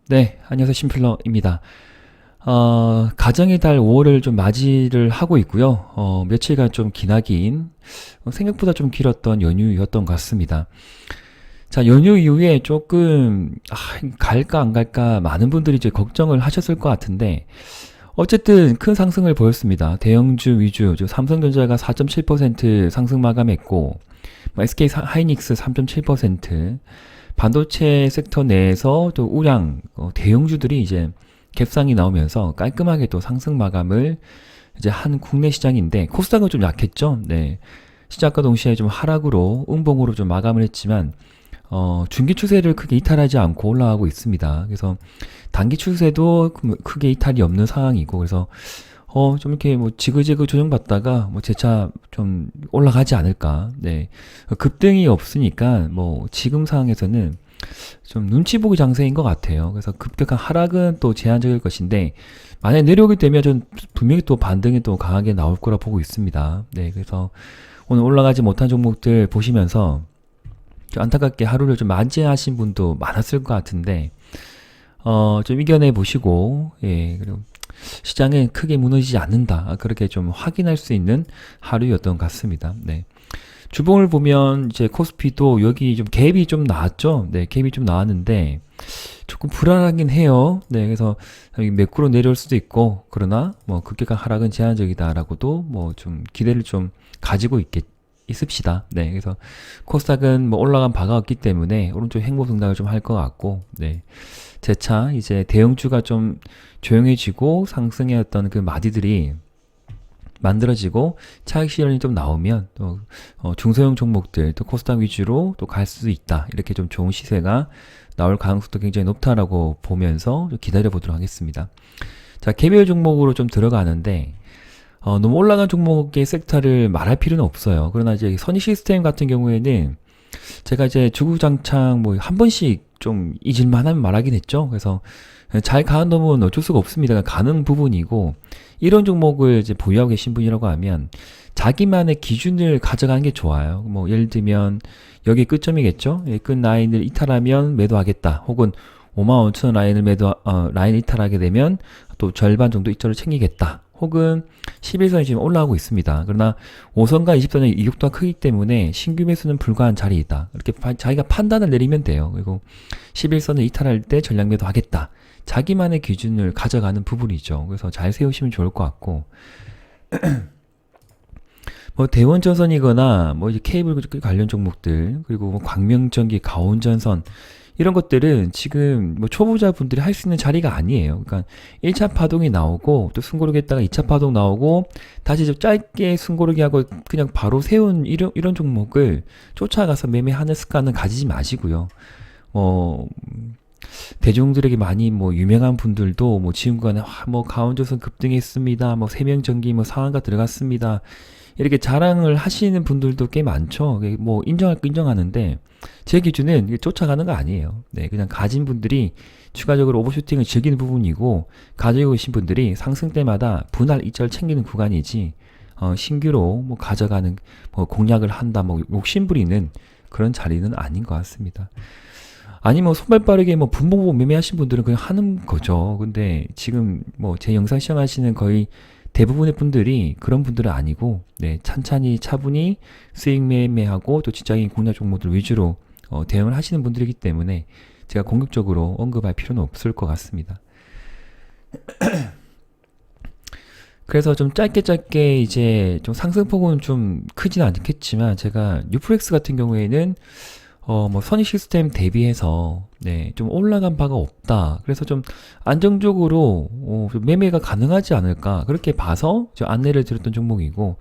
네, 안녕하세요. 심플러입니다. 가정의 달 5월을 좀 맞이를 하고 있고요. 며칠간 좀 기나긴, 생각보다 좀 길었던 연휴였던 것 같습니다. 자, 연휴 이후에 조금, 갈까 안 갈까 많은 분들이 이제 걱정을 하셨을 것 같은데, 어쨌든 큰 상승을 보였습니다. 대형주 위주, 삼성전자가 4.7% 상승 마감했고, SK 하이닉스 3.7%, 반도체 섹터 내에서 또 우량 대형주들이 이제 갭상이 나오면서 깔끔하게 또 상승 마감을 이제 한 국내 시장인데 코스닥은 좀 약했죠. 네. 시작과 동시에 좀 하락으로 음봉으로 좀 마감을 했지만 중기 추세를 크게 이탈하지 않고 올라가고 있습니다. 그래서 단기 추세도 크게 이탈이 없는 상황이고 그래서 좀 이렇게 뭐 지그재그 조정받다가 뭐 재차 좀 올라가지 않을까. 네. 급등이 없으니까 뭐 지금 상황에서는 좀 눈치 보기 장세인 것 같아요. 그래서 급격한 하락은 또 제한적일 것인데 만약에 내려오게 되면 전 분명히 또 반등이 또 강하게 나올 거라 보고 있습니다. 네. 그래서 오늘 올라가지 못한 종목들 보시면서 좀 안타깝게 하루를 좀 맞이하신 분도 많았을 것 같은데 좀 이겨내 보시고 예. 그리고 시장은 크게 무너지지 않는다. 그렇게 좀 확인할 수 있는 하루였던 것 같습니다. 네. 주봉을 보면 이제 코스피도 여기 좀 갭이 좀 나왔죠. 네, 갭이 좀 나왔는데 조금 불안하긴 해요. 네, 그래서 여기 매크로 내려올 수도 있고 그러나 뭐 급격한 하락은 제한적이다라고도 뭐 좀 기대를 좀 가지고 있읍시다. 네, 그래서 코스닥은 뭐 올라간 바가 없기 때문에 오른쪽 행보 등락을 좀 할 것 같고, 네. 재차 이제 대형주가 좀 조용해지고 상승의 어떤 그 마디들이 만들어지고 차익 실현이 좀 나오면 또 중소형 종목들 또 코스닥 위주로 또 갈 수 있다. 이렇게 좀 좋은 시세가 나올 가능성도 굉장히 높다라고 보면서 좀 기다려 보도록 하겠습니다. 자, 개별 종목으로 좀 들어가는데 너무 올라간 종목의 섹터를 말할 필요는 없어요. 그러나 이제 선의 시스템 같은 경우에는 제가 이제 주구장창 뭐 한 번씩 좀 잊을만 하면 말하긴 했죠. 그래서 잘 가는 놈은 어쩔 수가 없습니다. 가는 부분이고 이런 종목을 이제 보유하고 계신 분이라고 하면 자기만의 기준을 가져가는 게 좋아요. 뭐 예를 들면 여기 끝점이겠죠. 끝 라인을 이탈하면 매도하겠다. 혹은 55,000원 라인을 라인 이탈하게 되면 또 절반 정도 이점을 챙기겠다. 혹은 11선이 지금 올라오고 있습니다. 그러나 5선과 20선의 이격도가 크기 때문에 신규 매수는 불가한 자리이다. 이렇게 자기가 판단을 내리면 돼요. 그리고 11선을 이탈할 때 전량 매도하겠다. 자기만의 기준을 가져가는 부분이죠. 그래서 잘 세우시면 좋을 것 같고 뭐 대원전선이거나 뭐 이제 케이블 관련 종목들 그리고 뭐 광명전기, 가온전선 이런 것들은 지금 뭐 초보자분들이 할 수 있는 자리가 아니에요. 그러니까 1차 파동이 나오고 또 숨고르기 했다가 2차 파동 나오고 다시 좀 짧게 숨고르기 하고 그냥 바로 세운 이런 종목을 쫓아가서 매매하는 습관은 가지지 마시고요. 대중들에게 많이 뭐 유명한 분들도 뭐 지금 구간에 뭐 가온전선 급등했습니다. 뭐 세명전기 뭐 상한가 들어갔습니다. 이렇게 자랑을 하시는 분들도 꽤 많죠. 뭐 인정할 거 인정하는데 제 기준은 쫓아가는 거 아니에요. 네, 그냥 가진 분들이 추가적으로 오버슈팅을 즐기는 부분이고 가지고 계신 분들이 상승 때마다 분할 이절 챙기는 구간이지 신규로 뭐 가져가는 뭐 공략을 한다 뭐 욕심부리는 그런 자리는 아닌 것 같습니다. 아니면 손발 빠르게 뭐 분봉 보고 매매하신 분들은 그냥 하는 거죠. 근데 지금 뭐 제 영상 시청하시는 거의 대부분의 분들이 그런 분들은 아니고, 네, 찬찬히 차분히 수익 매매하고 또 직장인 공략 종목들 위주로 대응을 하시는 분들이기 때문에 제가 공격적으로 언급할 필요는 없을 것 같습니다. 그래서 좀 짧게 이제 좀 상승폭은 좀 크진 않겠지만 제가 뉴프렉스 같은 경우에는 뭐 선의 시스템 대비해서 네, 좀 올라간 바가 없다. 그래서 좀 안정적으로 좀 매매가 가능하지 않을까 그렇게 봐서 저 안내를 드렸던 종목이고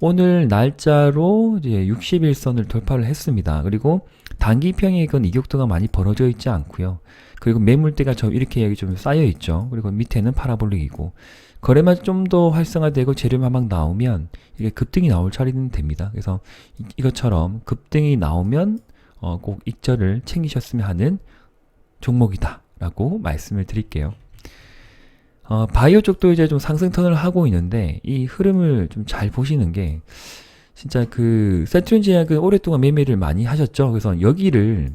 오늘 날짜로 이제 60일선을 돌파를 했습니다. 그리고 단기 평액은 이격도가 많이 벌어져 있지 않고요. 그리고 매물대가 이렇게 여기 좀 쌓여 있죠. 그리고 밑에는 파라볼릭이고 거래만 좀 더 활성화되고 재료만 막 나오면 이게 급등이 나올 차례는 됩니다. 그래서 이것처럼 급등이 나오면 꼭 익절을 챙기셨으면 하는 종목이다 라고 말씀을 드릴게요. 바이오 쪽도 이제 좀 상승 턴을 하고 있는데 이 흐름을 좀 잘 보시는 게 진짜 그 세트론제약은 오랫동안 매매를 많이 하셨죠. 그래서 여기를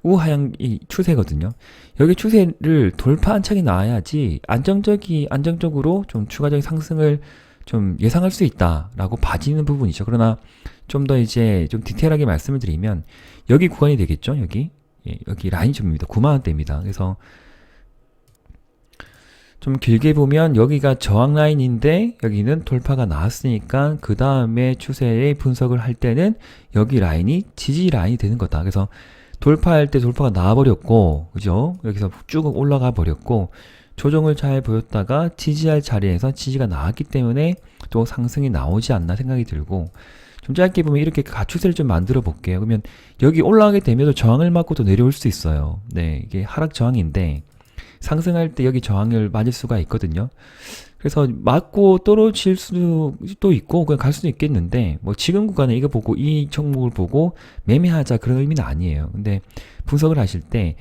우하향이 추세거든요. 여기 추세를 돌파한 차이 나와야지 안정적으로 좀 추가적인 상승을 좀 예상할 수 있다라고 봐지는 부분이죠. 그러나 좀 더 이제 좀 디테일하게 말씀을 드리면 여기 구간이 되겠죠. 여기 여기 라인 점입니다. 9만 원대입니다. 그래서 좀 길게 보면 여기가 저항 라인인데 여기는 돌파가 나왔으니까 그 다음에 추세의 분석을 할 때는 여기 라인이 지지 라인이 되는 거다. 그래서 돌파할 때 돌파가 나와버렸고, 그죠? 여기서 쭉 올라가 버렸고, 조정을 잘 보였다가 지지할 자리에서 지지가 나왔기 때문에 또 상승이 나오지 않나 생각이 들고, 좀 짧게 보면 이렇게 가추세를 좀 만들어 볼게요. 그러면 여기 올라가게 되면 저항을 맞고 또 내려올 수 있어요. 네, 이게 하락 저항인데, 상승할 때 여기 저항을 맞을 수가 있거든요. 그래서 맞고 떨어질 수도 있고 그냥 갈 수도 있겠는데 뭐 지금 구간에 이거 보고 이 종목을 보고 매매하자 그런 의미는 아니에요. 근데 분석을 하실 때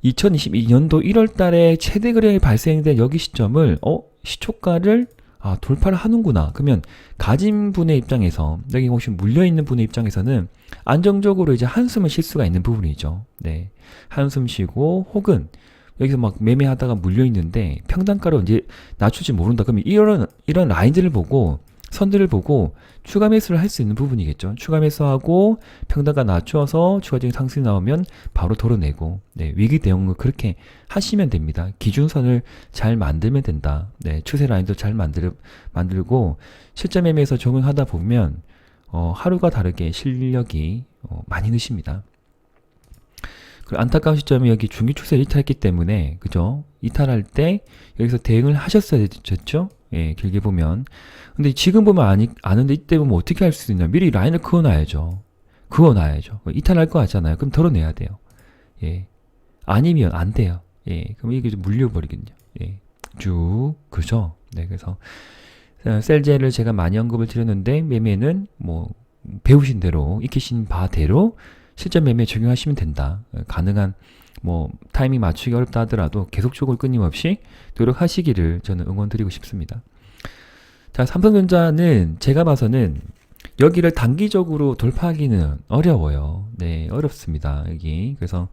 2022년도 1월 달에 최대 거래량이 발생된 여기 시점을 시초가를 돌파를 하는구나. 그러면 가진 분의 입장에서 여기 혹시 물려있는 분의 입장에서는 안정적으로 이제 한숨을 쉴 수가 있는 부분이죠. 네. 한숨 쉬고 혹은 여기서 막 매매하다가 물려있는데 평단가를 언제 낮출지 모른다. 그러면 이런 라인들을 보고 선들을 보고 추가 매수를 할 수 있는 부분이겠죠. 추가 매수하고 평단가 낮춰서 추가적인 상승이 나오면 바로 덜어내고 위기 대응을 그렇게 하시면 됩니다. 기준선을 잘 만들면 된다. 추세 라인도 잘 만들고 실제 매매에서 적용하다 보면 하루가 다르게 실력이 많이 느십니다. 그리고 안타까운 시점이 여기 중기 추세를 이탈했기 때문에 그죠? 이탈할 때 여기서 대응을 하셨어야 됐죠? 예, 길게 보면. 근데 지금 보면 아는데 이때 보면 어떻게 할 수 있냐? 미리 라인을 그어놔야죠. 이탈할 거 같잖아요. 그럼 덜어내야 돼요. 예. 아니면 안 돼요. 예. 그럼 이게 좀 물려버리겠네요. 예. 쭉 그죠? 네, 그래서 셀제를 제가 많이 언급을 드렸는데 매매는 뭐 배우신 대로 익히신 바대로 실전 매매에 적용하시면 된다. 가능한 뭐 타이밍 맞추기 어렵다 하더라도 계속적으로 끊임없이 노력하시기를 저는 응원드리고 싶습니다. 자, 삼성전자는 제가 봐서는 여기를 단기적으로 돌파하기는 어려워요. 네, 어렵습니다. 여기. 그래서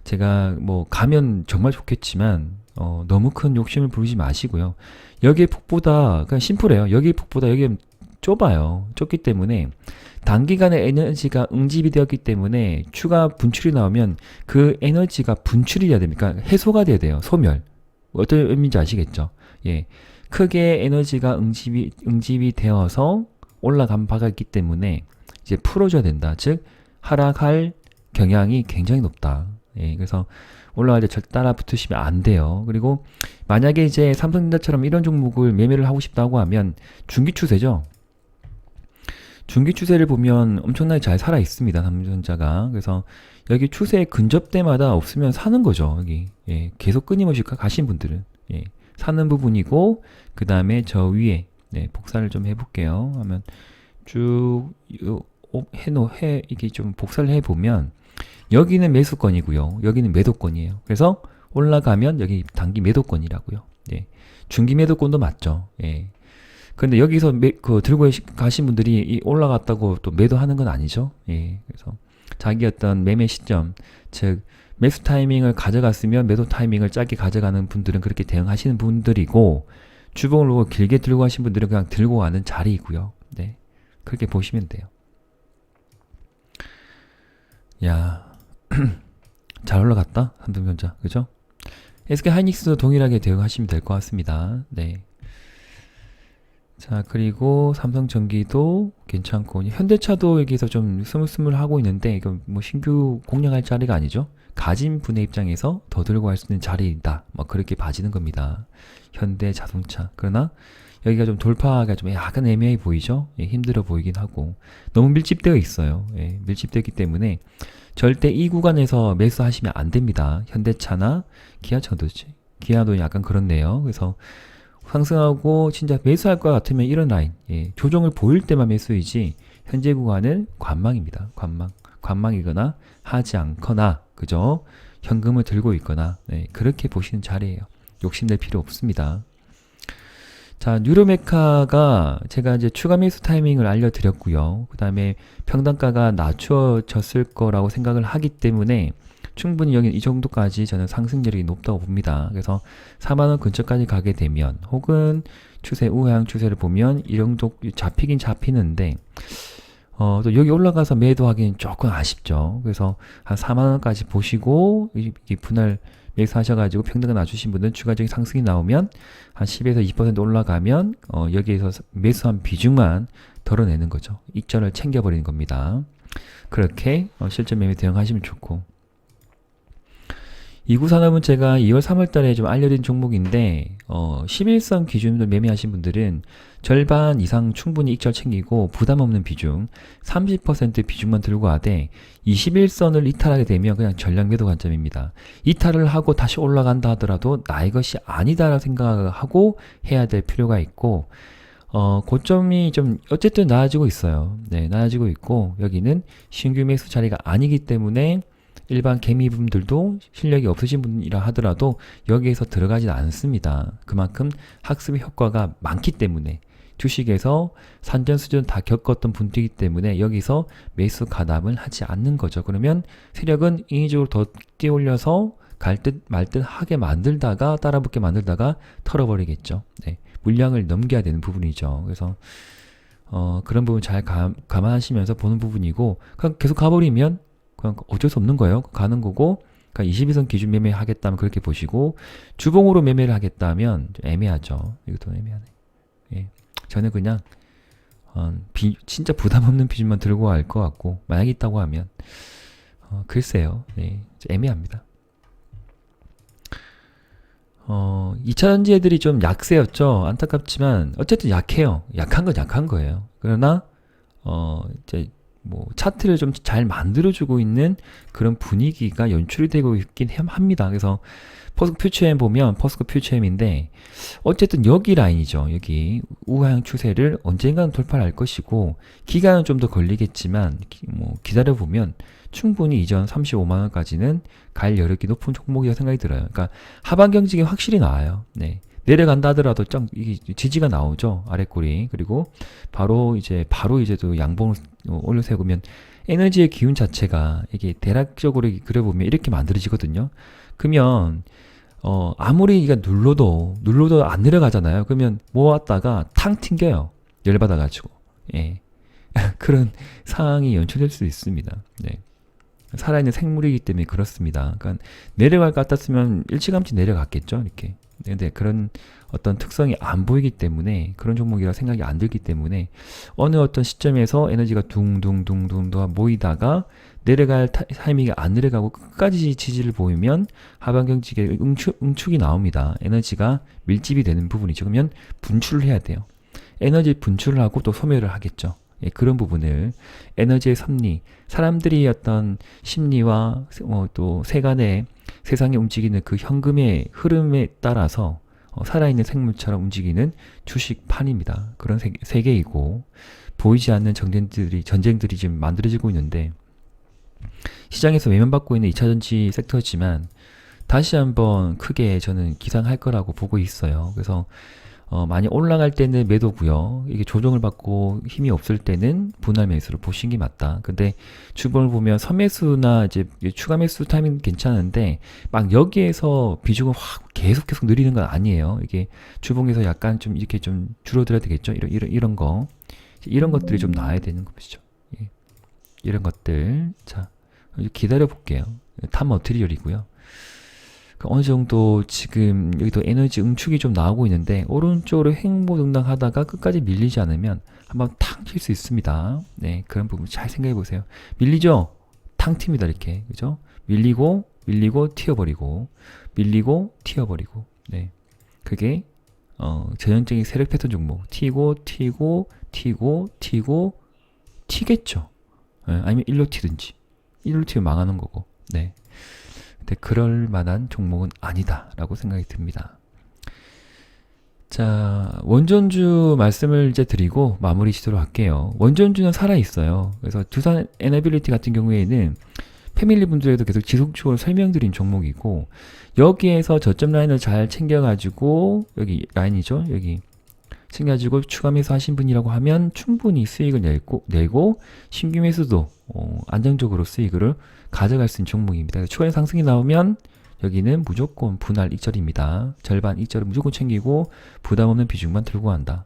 제가 뭐 가면 정말 좋겠지만 너무 큰 욕심을 부리지 마시고요. 여기의 폭보다 그냥 심플해요. 여기의 폭보다 여기 좁아요. 좁기 때문에 단기간에 에너지가 응집이 되었기 때문에 추가 분출이 나오면 그 에너지가 분출이 돼야 됩니까? 해소가 돼야 돼요. 소멸. 어떤 의미인지 아시겠죠? 예. 크게 에너지가 응집이 되어서 올라간 바가 있기 때문에 이제 풀어줘야 된다. 즉, 하락할 경향이 굉장히 높다. 예. 그래서 올라갈 때 절대 따라 붙으시면 안 돼요. 그리고 만약에 이제 삼성전자처럼 이런 종목을 매매를 하고 싶다고 하면 중기 추세죠. 중기 추세를 보면 엄청나게 잘 살아 있습니다. 삼성전자가. 그래서 여기 추세 근접 때마다 없으면 사는 거죠. 여기. 예, 계속 끊임없이 가신 분들은. 예, 사는 부분이고, 그 다음에 저 위에, 복사를 좀 해볼게요. 하면 쭉, 이게 좀 복사를 해보면, 여기는 매수권이고요. 여기는 매도권이에요. 그래서 올라가면 여기 단기 매도권이라고요. 예, 중기 매도권도 맞죠. 예. 근데 여기서 들고 가신 분들이 이 올라갔다고 또 매도하는 건 아니죠. 예. 그래서 자기 어떤 매매 시점, 즉 매수 타이밍을 가져갔으면 매도 타이밍을 짧게 가져가는 분들은 그렇게 대응하시는 분들이고, 주봉을 길게 들고 가신 분들은 그냥 들고 가는 자리이고요. 네. 그렇게 보시면 돼요. 야, 잘 올라갔다. 삼성전자. 그죠? SK 하이닉스도 동일하게 대응하시면 될 것 같습니다. 네. 자, 그리고 삼성전기도 괜찮고, 현대차도 여기서 좀 스물스물하고 있는데, 이건 뭐 신규 공략할 자리가 아니죠. 가진 분의 입장에서 더 들고 갈 수 있는 자리이다. 뭐 그렇게 봐지는 겁니다. 현대자동차. 그러나 여기가 좀 돌파가 좀 약간 애매해 보이죠. 예, 힘들어 보이긴 하고 너무 밀집되어 있어요. 예, 밀집되기 때문에 절대 이 구간에서 매수하시면 안 됩니다. 현대차나 기아도 약간 그렇네요. 그래서 상승하고 진짜 매수할 것 같으면 이런 라인, 조정을 보일 때만 매수이지 현재 구간은 관망입니다. 관망이거나 하지 않거나, 그죠? 현금을 들고 있거나, 그렇게 보시는 자리예요. 욕심낼 필요 없습니다. 자, 뉴로메카가 제가 이제 추가 매수 타이밍을 알려드렸고요. 그 다음에 평단가가 낮춰졌을 거라고 생각을 하기 때문에 충분히 여기 이 정도까지 저는 상승률이 높다고 봅니다. 그래서 4만원 근처까지 가게 되면 혹은 추세 우하향 추세를 보면 이 정도 잡히긴 잡히는데 또 여기 올라가서 매도하기는 조금 아쉽죠. 그래서 한 4만원까지 보시고 이 분할 매수하셔가지고 평단가 낮추신 분들은 추가적인 상승이 나오면 한 10에서 20% 올라가면 여기에서 매수한 비중만 덜어내는 거죠. 익절을 챙겨버리는 겁니다. 그렇게 실전 매매 대응하시면 좋고, 이구산업은 제가 2월 3월 달에 좀 알려드린 종목인데 11선 기준으로 매매하신 분들은 절반 이상 충분히 익절 챙기고 부담 없는 비중 30% 비중만 들고 가되 21선을 이탈하게 되면 그냥 전략 매도 관점입니다. 이탈을 하고 다시 올라간다 하더라도 나의 것이 아니다라고 생각하고 해야 될 필요가 있고 고점이 좀 어쨌든 나아지고 있어요. 네, 나아지고 있고 여기는 신규 매수 자리가 아니기 때문에 일반 개미분들도 실력이 없으신 분이라 하더라도 여기에서 들어가진 않습니다. 그만큼 학습의 효과가 많기 때문에 주식에서 산전수전 다 겪었던 분들이기 때문에 여기서 매수 가담을 하지 않는 거죠. 그러면 세력은 인위적으로 더 뛰어올려서 갈 듯 말 듯 하게 만들다가 따라붙게 만들다가 털어버리겠죠. 네, 물량을 넘겨야 되는 부분이죠. 그래서 그런 부분 잘 감안하시면서 보는 부분이고 그냥 계속 가버리면 그냥 어쩔 수 없는 거예요. 가는 거고, 그러니까 22선 기준 매매 하겠다면 그렇게 보시고, 주봉으로 매매를 하겠다면 좀 애매하죠. 이것도 애매하네. 예. 저는 그냥, 진짜 부담 없는 비중만 들고 갈 것 같고, 만약에 있다고 하면, 글쎄요. 예. 애매합니다. 2차전지 애들이 좀 약세였죠. 안타깝지만, 어쨌든 약해요. 약한 건 약한 거예요. 그러나, 이제, 차트를 좀 잘 만들어주고 있는 그런 분위기가 연출이 되고 있긴 합니다. 그래서 포스코 퓨처엠 보면 포스코 퓨처엠인데 어쨌든 여기 라인이죠. 여기 우하향 추세를 언젠가는 돌파를 할 것이고 기간은 좀 더 걸리겠지만 기다려보면 충분히 이전 35만원까지는 갈 여력이 높은 종목이라고 생각이 들어요. 그러니까 하반 경직이 확실히 나와요. 네. 내려간다 하더라도 이게 지지가 나오죠. 아랫골이. 그리고 바로 이제 또 양봉을 올려세우면 에너지의 기운 자체가 이게 대략적으로 그려보면 이렇게 만들어지거든요. 그러면 아무리 이가 눌러도 안 내려가잖아요. 그러면 모았다가 탕 튕겨요. 열받아가지고. 예. 그런 상황이 연출될 수 있습니다. 네. 살아있는 생물이기 때문에 그렇습니다. 그러니까 내려갈 것 같았으면 일찌감치 내려갔겠죠. 이렇게. 근데 그런 어떤 특성이 안 보이기 때문에 그런 종목이라 생각이 안 들기 때문에 어느 어떤 시점에서 에너지가 둥둥둥둥 모이다가 내려갈 타이밍이 안 내려가고 끝까지 지지를 보이면 하반 경직에 응축이 나옵니다. 에너지가 밀집이 되는 부분이죠. 그러면 분출을 해야 돼요. 에너지 분출을 하고 또 소멸을 하겠죠. 예, 그런 부분을 에너지의 섭리, 사람들이 어떤 심리와 또 세간의 세상에 움직이는 그 현금의 흐름에 따라서 살아있는 생물처럼 움직이는 주식판입니다. 그런 세계이고 보이지 않는 전쟁들이 지금 만들어지고 있는데 시장에서 외면받고 있는 2차전지 섹터지만 다시 한번 크게 저는 기상할 거라고 보고 있어요. 그래서 많이 올라갈 때는 매도고요. 이게 조정을 받고 힘이 없을 때는 분할 매수를 보시는 게 맞다. 근데 주봉을 보면 선매수나 이제 추가 매수 타이밍 괜찮은데 막 여기에서 비중을 확 계속 늘리는 건 아니에요. 이게 주봉에서 약간 좀 이렇게 좀 줄어들어야 되겠죠. 이런 거. 이런 것들이 좀 나와야 되는 것이죠. 예. 이런 것들. 자, 기다려 볼게요. 탑 머티리얼이고요. 어느 정도 지금 여기도 에너지 응축이 좀 나오고 있는데 오른쪽으로 횡보등당 하다가 끝까지 밀리지 않으면 한번 탕 튈 수 있습니다. 네, 그런 부분 잘 생각해 보세요. 밀리죠? 탕 튑니다. 이렇게. 그죠? 밀리고 튀어버리고 밀리고 튀어버리고. 네. 그게 전형적인 세력 패턴 종목. 튀고 튀겠죠. 네, 아니면 일로 튀든지. 일로 튀면 망하는 거고. 네. 그럴 만한 종목은 아니다라고 생각이 듭니다. 자, 원전주 말씀을 이제 드리고 마무리 짓도록 할게요. 원전주는 살아있어요. 그래서 두산 에너빌리티 같은 경우에는 패밀리 분들에도 계속 지속적으로 설명드린 종목이고 여기에서 저점 라인을 잘 챙겨가지고 여기 라인이죠. 여기 챙겨가지고 추가 매수하신 분이라고 하면 충분히 수익을 내고 신규 매수도 안정적으로 수익을 가져갈 수 있는 종목입니다. 추가 상승이 나오면 여기는 무조건 분할 익절입니다. 절반 익절을 무조건 챙기고 부담 없는 비중만 들고 간다.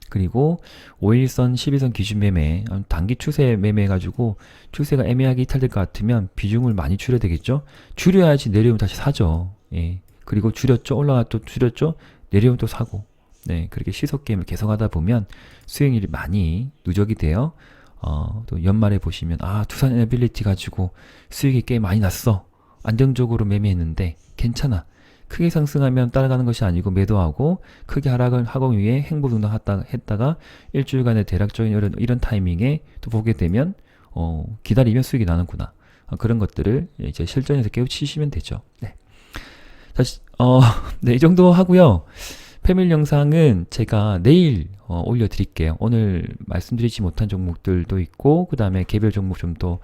그리고 5일선, 12선 기준 매매, 단기 추세 매매 해가지고 추세가 애매하게 이탈될 것 같으면 비중을 많이 줄여야 되겠죠? 줄여야지 내려오면 다시 사죠. 예. 그리고 줄였죠? 올라가 또 줄였죠? 내려오면 또 사고. 네. 그렇게 시속 게임을 계속하다 보면 수익률이 많이 누적이 돼요. 또 연말에 보시면, 두산 에너빌리티 가지고 수익이 꽤 많이 났어. 안정적으로 매매했는데 괜찮아. 크게 상승하면 따라가는 것이 아니고 매도하고 크게 하락을 하고 위에 행보등등 했다가 일주일간의 대략적인 이런 타이밍에 또 보게 되면 기다리면 수익이 나는구나. 그런 것들을 이제 실전에서 깨우치시면 되죠. 네. 다시 네, 이 정도 하고요. 패밀리 영상은 제가 내일 올려드릴게요. 오늘 말씀드리지 못한 종목들도 있고 그 다음에 개별 종목 좀 더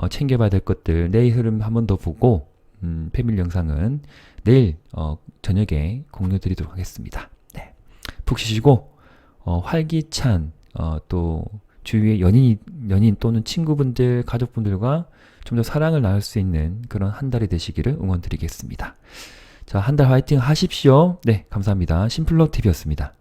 챙겨봐야 될 것들 내일 흐름 한 번 더 보고 패밀리 영상은 내일 저녁에 공유 드리도록 하겠습니다. 네. 푹 쉬시고 활기찬 또 주위에 연인 또는 친구분들, 가족분들과 좀 더 사랑을 나눌 수 있는 그런 한 달이 되시기를 응원드리겠습니다. 자, 한 달 화이팅 하십시오. 네, 감사합니다. 심플러TV였습니다.